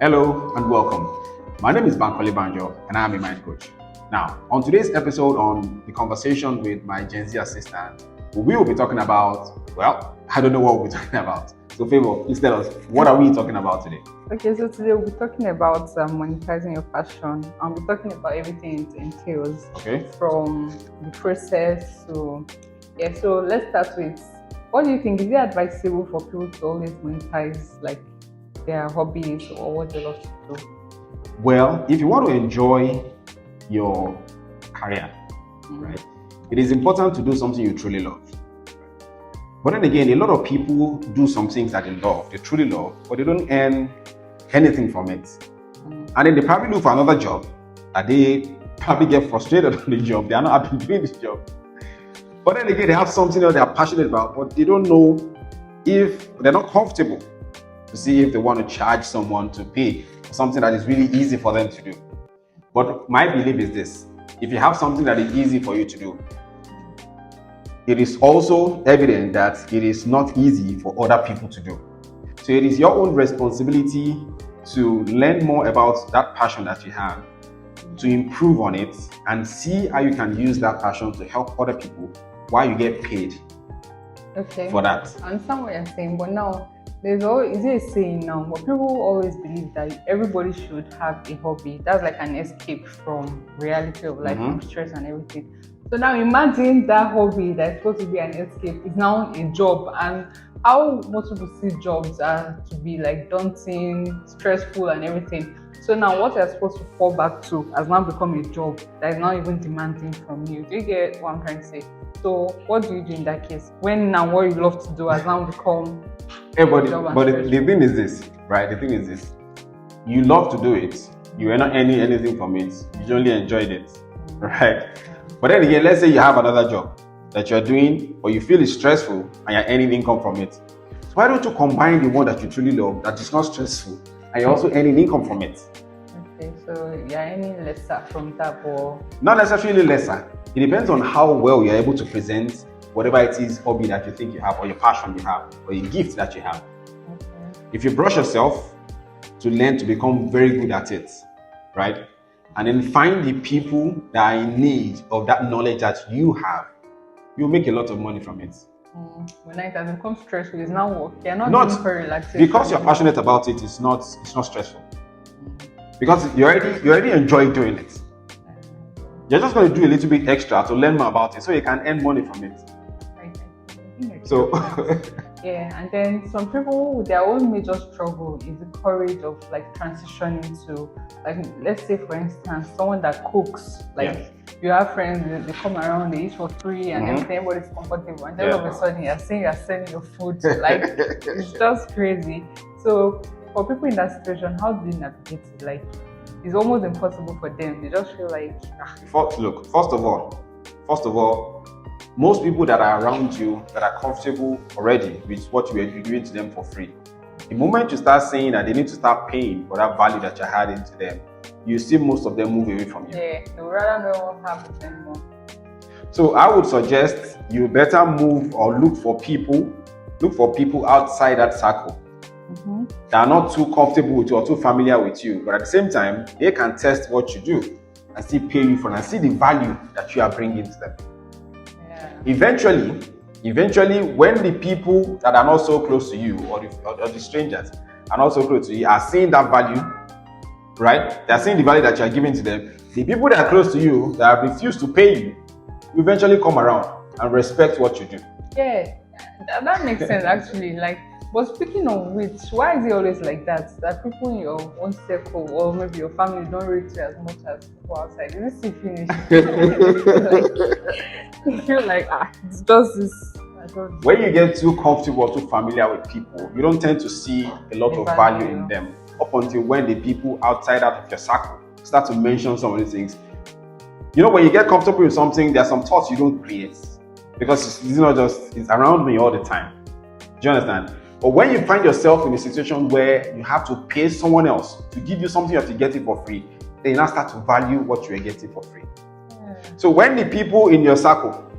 Hello and welcome. My name is Bankole Banjo and I am a mind coach. Now, on today's episode on the conversation with my Gen Z assistant, we will be talking about, well, I don't know what we'll be talking about. So, Favor, please tell us, what are we talking about today? Okay, so today we'll be talking about monetizing your passion, and we're talking about everything it entails, Okay. from the process to So let's start with, what do you think? Is it advisable for people to always monetize like their hobbies or what they love to do? Well, if you want to enjoy your career, right, it is important to do something you truly love. But then again, a lot of people do some things that they truly love, but they don't earn anything from it. And then they probably look for another job that they probably get frustrated on the job. They are not happy doing this job. But then again, they have something that they are passionate about, but they don't know if they're not comfortable to see if they want to charge someone to pay for something that is really easy for them to do. But my belief is this: if you have something that is easy for you to do, it is also evident that it is not easy for other people to do. So it is your own responsibility to learn more about that passion that you have, to improve on it, and see how you can use that passion to help other people while you get paid for that. I understand what you're saying, but now there's always, is it a saying now, but people always believe that everybody should have a hobby. That's like an escape from reality of life, from stress and everything. So now imagine that hobby that's supposed to be an escape is now a job, and how most people see jobs are to be like daunting, stressful and everything. So now what you're supposed to fall back to has now become a job that is not even demanding from you. Do you get what I'm trying to say? So what do you do in that case? When now what you love to do has now become but the thing is this, right? The thing is this: you love to do it, you are not earning anything from it, you only enjoyed it, right? But then again, let's say you have another job that you're doing, or you feel is stressful and you're earning income from it. So why don't you combine the one that you truly love, that is not stressful, and you're also earning income from it? Okay, so you're earning lesser from that, or not necessarily lesser. It depends on how well you're able to present whatever it is, hobby that you think you have, or your passion you have, or your gift that you have. okay. If you brush yourself to learn to become very good at it, right? And then find the people that are in need of that knowledge that you have, you'll make a lot of money from it. When it has become stressful, it's now work. You're not doing for relaxation. Because you're passionate about it, it's not stressful. Because you already enjoy doing it. You're just going to do a little bit extra to learn more about it so you can earn money from it. So yeah, and then some people, their own major struggle is the courage of like transitioning to, like, let's say for instance, someone that cooks. Like you have friends, they come around, they eat for free and everything, everybody's comfortable, and then all of a sudden you're saying you're selling your food. Like it's just crazy. So for people in that situation, how do you navigate it? Like, it's almost impossible for them. They just feel like Look, first of all, most people that are around you that are comfortable already with what you are doing to them for free, the moment you start saying that they need to start paying for that value that you're adding to them, you see most of them move away from you. Yeah, they would rather know what happens anymore. So I would suggest you better move or look for people outside that circle that are not too comfortable with you or too familiar with you, but at the same time, they can test what you do and still pay you for it and see the value that you are bringing to them. Eventually, when the people that are not so close to you or the strangers are not so close to you are seeing that value, right? They're seeing the value that you are giving to them. The people that are close to you that have refused to pay you will eventually come around and respect what you do. Yeah, that makes sense actually. Like, but speaking of which, why is it always like that? That people in your own circle or maybe your family don't rate you as much as people outside? Is this finish? You feel like it's just this. When you get too comfortable or too familiar with people, you don't tend to see a lot of value in them up until when the people outside of your circle start to mention some of these things. You know, when you get comfortable with something, there are some thoughts you don't create because it's not just it's around me all the time. Do you understand? But when you find yourself in a situation where you have to pay someone else to give you something you have to get it for free, then you now start to value what you are getting for free. So when the people in your circle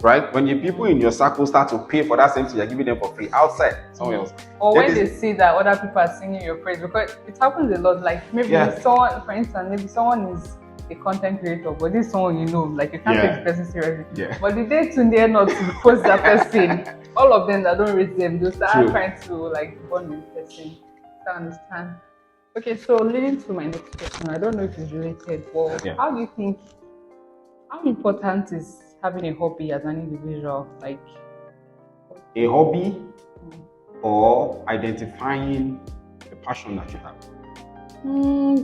right? When the people in your circle start to pay for that same thing you're giving them for free outside somewhere else. Or Then when they this- see that other people are singing your praise, because it happens a lot. Like maybe Yeah. someone, for instance, maybe someone is a content creator, but this is someone you know, like you can't Yeah. take the person seriously. Yeah. But the day to dare not to post that person, all of them that don't rate them, they start True. trying to like bond with the person. I understand. Okay, so leading to my next question, I don't know if it's related, but Yeah. how do you think, how important is having a hobby as an individual? Like a hobby or identifying the passion that you have.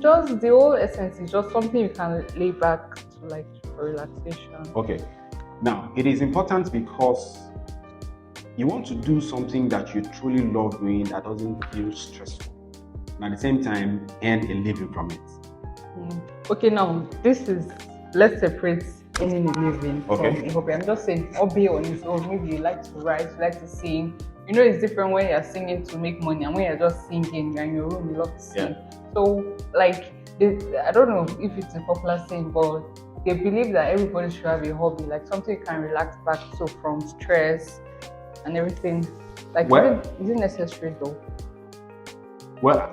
just the whole essence is just something you can lay back to like for relaxation. Okay. Now, it is important because you want to do something that you truly love doing that doesn't feel stressful. And at the same time, earn a living from it. Okay, now this is, let's separate earning a living Okay. from a hobby. I'm just saying hobby on its own. Maybe you like to write, you like to sing. You know, it's different when you're singing to make money and when you're just singing, you're in your room, you love to sing. Yeah. So, like, I don't know if it's a popular saying, but they believe that everybody should have a hobby, like something you can relax back to from stress and everything. Like, Well- is it necessary though? Well,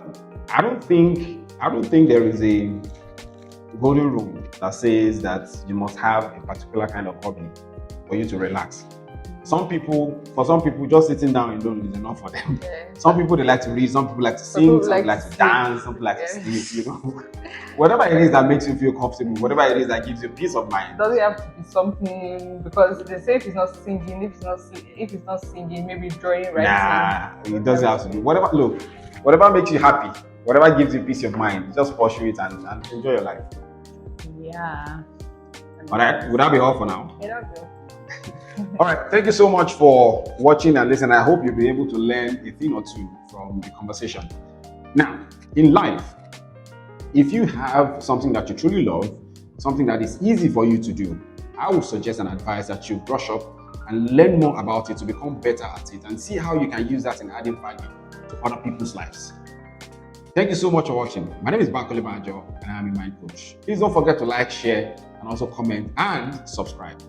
I don't think there is a golden rule that says that you must have a particular kind of hobby for you to relax. For some people, just sitting down alone is enough for them. Yeah. Some people, they like to read, some people like to sing, people some like people like to to sleep. dance, some people like to Yeah. sleep, you know. Whatever it is that makes you feel comfortable, whatever it is that gives you peace of mind. Does it have to be something, because they say if it's not singing, if it's not singing, maybe drawing, writing. Nah, it doesn't have to be. Whatever makes you happy, whatever gives you peace of mind, just pursue it and enjoy your life. Yeah. All right, would that be all for now? I don't know. All right, thank you so much for watching and listening. I hope you'll be able to learn a thing or two from the conversation. Now, in life, if you have something that you truly love, something that is easy for you to do, I would suggest and advise that you brush up and learn more about it to become better at it and see how you can use that in adding value to other people's lives. Thank you so much for watching. My name is Bankole Banjo and I'm a mind coach. Please don't forget to like, share, and also comment and subscribe.